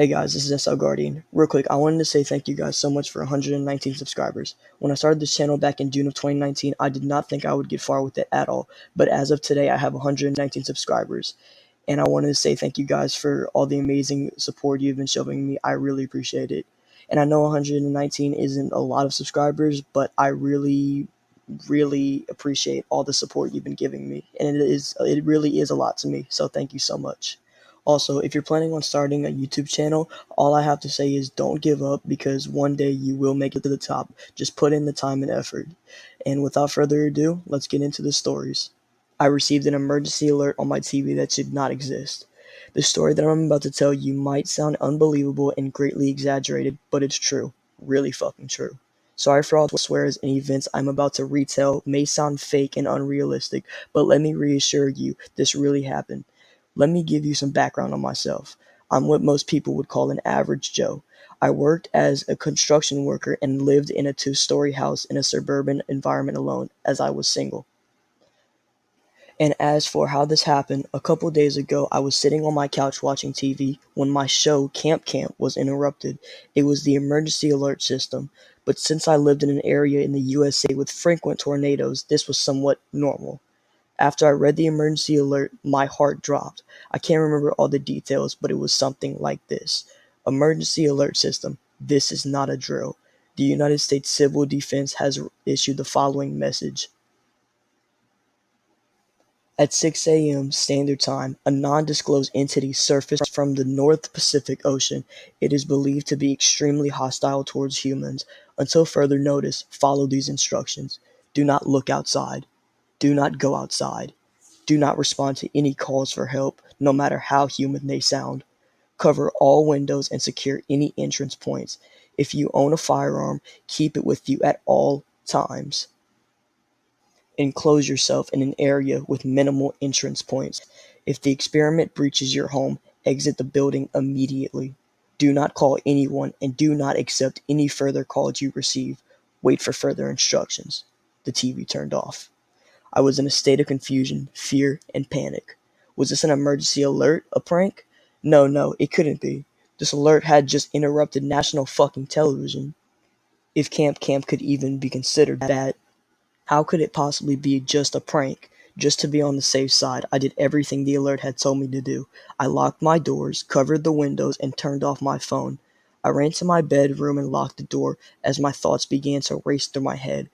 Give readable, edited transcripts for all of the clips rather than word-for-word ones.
Hey guys, this is SL Guardian. Real quick, I wanted to say thank you guys so much for 119 subscribers. When I started this channel back in June of 2019, I did not think I would get far with it at all. But as of today, I have 119 subscribers. And I wanted to say thank you guys for all the amazing support you've been showing me. I really appreciate it. And I know 119 isn't a lot of subscribers, but I really appreciate all the support you've been giving me. And it really is a lot to me. So thank you so much. Also, if you're planning on starting a YouTube channel, all I have to say is don't give up because one day you will make it to the top. Just put in the time and effort. And without further ado, let's get into the stories. I received an emergency alert on my TV that should not exist. The story that I'm about to tell you might sound unbelievable and greatly exaggerated, but it's true. Really fucking true. Sorry for all the swears and events I'm about to retell may sound fake and unrealistic, but let me reassure you, this really happened. Let me give you some background on myself. I'm what most people would call an average Joe. I worked as a construction worker and lived in a two-story house in a suburban environment alone, as I was single. And as for how this happened, a couple days ago I was sitting on my couch watching TV when my show Camp Camp was interrupted. It was the emergency alert system, but since I lived in an area in the USA with frequent tornadoes, this was somewhat normal. After I read the emergency alert, my heart dropped. I can't remember all the details, but it was something like this. Emergency alert system. This is not a drill. The United States Civil Defense has issued the following message. At 6 a.m. Standard Time, a non-disclosed entity surfaced from the North Pacific Ocean. It is believed to be extremely hostile towards humans. Until further notice, follow these instructions. Do not look outside. Do not go outside. Do not respond to any calls for help, no matter how human they sound. Cover all windows and secure any entrance points. If you own a firearm, keep it with you at all times. Enclose yourself in an area with minimal entrance points. If the experiment breaches your home, exit the building immediately. Do not call anyone and do not accept any further calls you receive. Wait for further instructions. The TV turned off. I was in a state of confusion, fear, and panic. Was this an emergency alert? A prank? No, it couldn't be. This alert had just interrupted national fucking television. If Camp Camp could even be considered that, how could it possibly be just a prank? Just to be on the safe side, I did everything the alert had told me to do. I locked my doors, covered the windows, and turned off my phone. I ran to my bedroom and locked the door as my thoughts began to race through my head.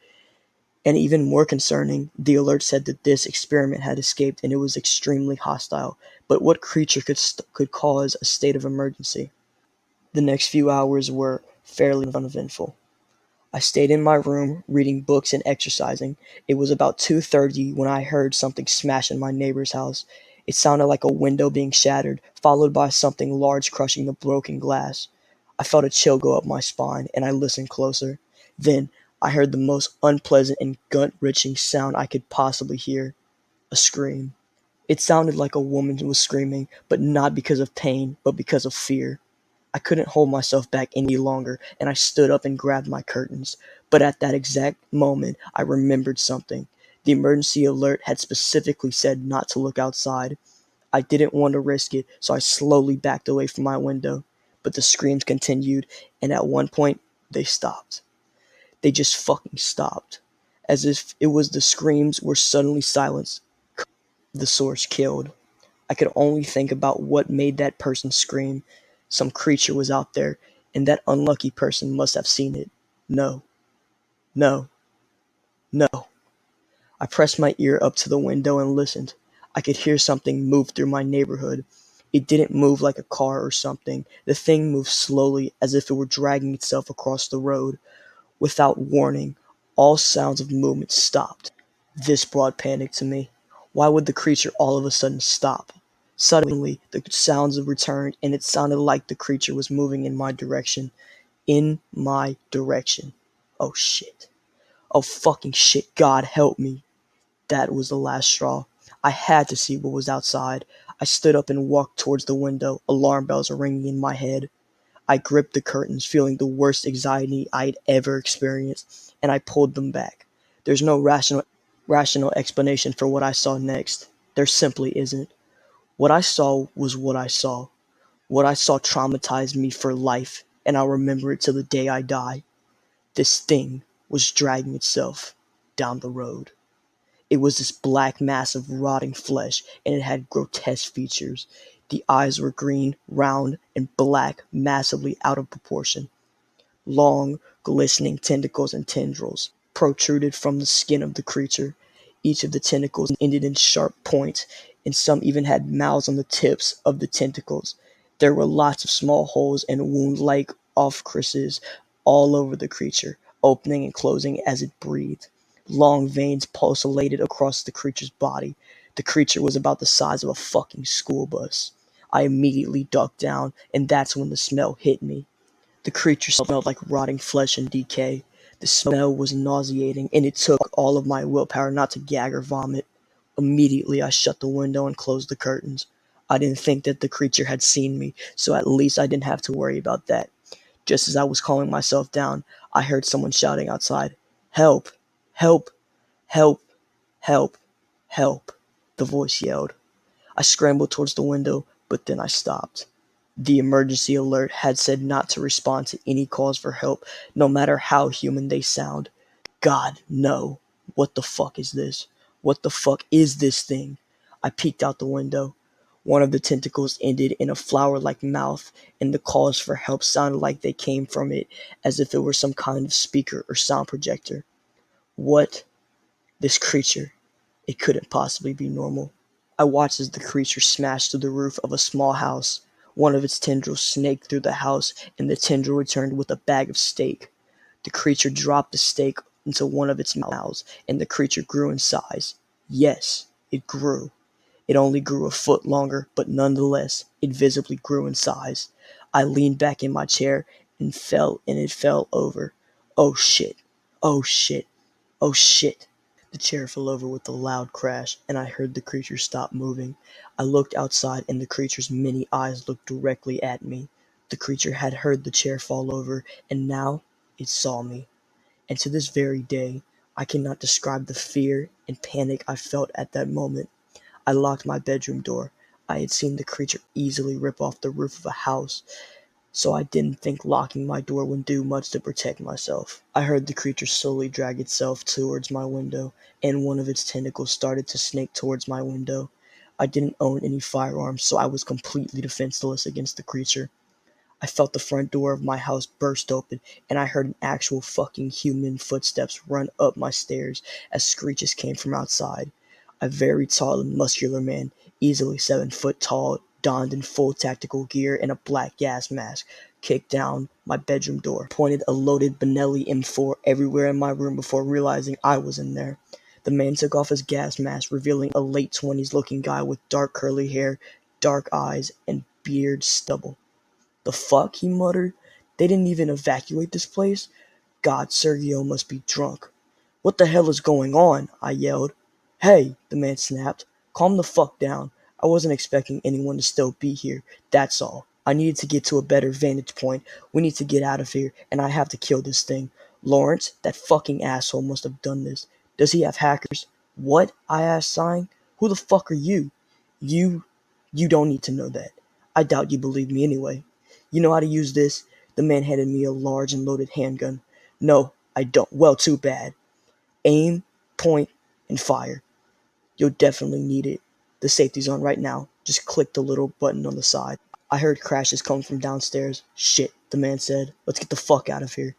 And even more concerning, the alert said that this experiment had escaped and it was extremely hostile. But what creature could cause a state of emergency? The next few hours were fairly uneventful. I stayed in my room, reading books and exercising. It was about 2:30 when I heard something smash in my neighbor's house. It sounded like a window being shattered, followed by something large crushing the broken glass. I felt a chill go up my spine, and I listened closer. Then I heard the most unpleasant and gut-wrenching sound I could possibly hear. A scream. It sounded like a woman was screaming, but not because of pain, but because of fear. I couldn't hold myself back any longer, and I stood up and grabbed my curtains. But at that exact moment, I remembered something. The emergency alert had specifically said not to look outside. I didn't want to risk it, so I slowly backed away from my window. But the screams continued, and at one point, they stopped. They just fucking stopped. As if it was the screams were suddenly silenced. The source killed. I could only think about what made that person scream. Some creature was out there, and that unlucky person must have seen it. No, no, no. I pressed my ear up to the window and listened. I could hear something move through my neighborhood. It didn't move like a car or something. The thing moved slowly, as if it were dragging itself across the road. Without warning, all sounds of movement stopped. This brought panic to me. Why would the creature all of a sudden stop? Suddenly, the sounds returned, and it sounded like the creature was moving in my direction. In my direction. Oh shit. Oh fucking shit, God help me. That was the last straw. I had to see what was outside. I stood up and walked towards the window. Alarm bells were ringing in my head. I gripped the curtains, feeling the worst anxiety I'd ever experienced, and I pulled them back. There's no rational explanation for what I saw next. There simply isn't. What I saw was what I saw. What I saw traumatized me for life, and I'll remember it till the day I die. This thing was dragging itself down the road. It was this black mass of rotting flesh, and it had grotesque features. The eyes were green, round, and black, massively out of proportion. Long, glistening tentacles and tendrils protruded from the skin of the creature. Each of the tentacles ended in sharp points, and some even had mouths on the tips of the tentacles. There were lots of small holes and wound-like orifices all over the creature, opening and closing as it breathed. Long veins pulsated across the creature's body. The creature was about the size of a fucking school bus. I immediately ducked down, and that's when the smell hit me. The creature smelled like rotting flesh and decay. The smell was nauseating, and it took all of my willpower not to gag or vomit. Immediately, I shut the window and closed the curtains. I didn't think that the creature had seen me, so at least I didn't have to worry about that. Just as I was calming myself down, I heard someone shouting outside, "Help! Help! Help! Help! Help!" The voice yelled. I scrambled towards the window, but then I stopped. The emergency alert had said not to respond to any calls for help, no matter how human they sound. God, no. What the fuck is this? What the fuck is this thing? I peeked out the window. One of the tentacles ended in a flower-like mouth, and the calls for help sounded like they came from it, as if it were some kind of speaker or sound projector. What? This creature. It couldn't possibly be normal. I watched as the creature smashed through the roof of a small house. One of its tendrils snaked through the house, and the tendril returned with a bag of steak. The creature dropped the steak into one of its mouths, and the creature grew in size. Yes, it grew. It only grew a foot longer, but nonetheless, it visibly grew in size. I leaned back in my chair and it fell over. Oh shit. Oh shit. Oh shit. The chair fell over with a loud crash, and I heard the creature stop moving. I looked outside, and the creature's many eyes looked directly at me. The creature had heard the chair fall over, and now it saw me. And to this very day, I cannot describe the fear and panic I felt at that moment. I locked my bedroom door. I had seen the creature easily rip off the roof of a house, so I didn't think locking my door would do much to protect myself. I heard the creature slowly drag itself towards my window, and one of its tentacles started to snake towards my window. I didn't own any firearms, so I was completely defenseless against the creature. I felt the front door of my house burst open, and I heard an actual fucking human footsteps run up my stairs as screeches came from outside. A very tall and muscular man, easily 7 foot tall, donned in full tactical gear and a black gas mask, kicked down my bedroom door, pointed a loaded Benelli M4 everywhere in my room before realizing I was in there. The man took off his gas mask, revealing a late 20s looking guy with dark curly hair, dark eyes, and beard stubble. "The fuck?" he muttered. "They didn't even evacuate this place? God, Sergio must be drunk." "What the hell is going on?" I yelled. "Hey," the man snapped. "Calm the fuck down. I wasn't expecting anyone to still be here, that's all. I needed to get to a better vantage point. We need to get out of here, and I have to kill this thing. Lawrence, that fucking asshole must have done this. Does he have hackers?" "What?" I asked, sighing. "Who the fuck are you?" "You... you don't need to know that. I doubt you believe me anyway. You know how to use this?" The man handed me a large and loaded handgun. "No, I don't. Well, too bad. Aim, point, and fire. You'll definitely need it. The safety's on right now. Just click the little button on the side." I heard crashes coming from downstairs. "Shit," the man said. "Let's get the fuck out of here."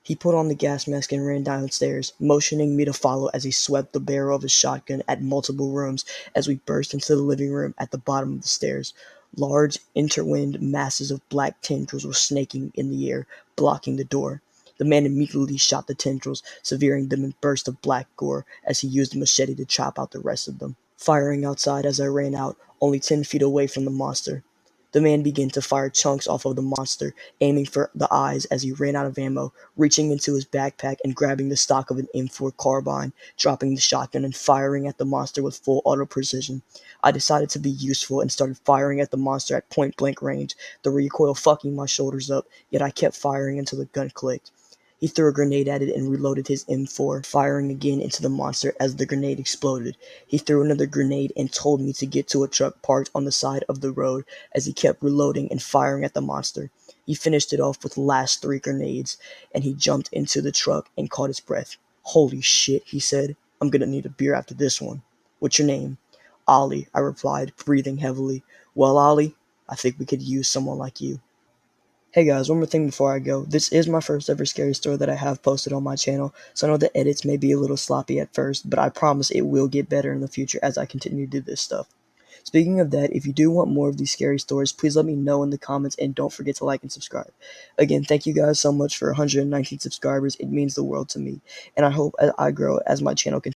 He put on the gas mask and ran downstairs, motioning me to follow as he swept the barrel of his shotgun at multiple rooms as we burst into the living room at the bottom of the stairs. Large, intertwined masses of black tendrils were snaking in the air, blocking the door. The man immediately shot the tendrils, severing them in bursts of black gore as he used a machete to chop out the rest of them, firing outside as I ran out, only 10 feet away from the monster. The man began to fire chunks off of the monster, aiming for the eyes as he ran out of ammo, reaching into his backpack and grabbing the stock of an M4 carbine, dropping the shotgun and firing at the monster with full auto precision. I decided to be useful and started firing at the monster at point blank range, the recoil fucking my shoulders up, yet I kept firing until the gun clicked. He threw a grenade at it and reloaded his M4, firing again into the monster as the grenade exploded. He threw another grenade and told me to get to a truck parked on the side of the road as he kept reloading and firing at the monster. He finished it off with the last 3 grenades, and he jumped into the truck and caught his breath. "Holy shit," he said. "I'm gonna need a beer after this one. What's your name?" "Ollie," I replied, breathing heavily. "Well, Ollie, I think we could use someone like you." Hey guys, one more thing before I go. This is my first ever scary story that I have posted on my channel, so I know the edits may be a little sloppy at first, but I promise it will get better in the future as I continue to do this stuff. Speaking of that, if you do want more of these scary stories, please let me know in the comments and don't forget to like and subscribe. Again, thank you guys so much for 119 subscribers. It means the world to me, and I hope I grow as my channel continues.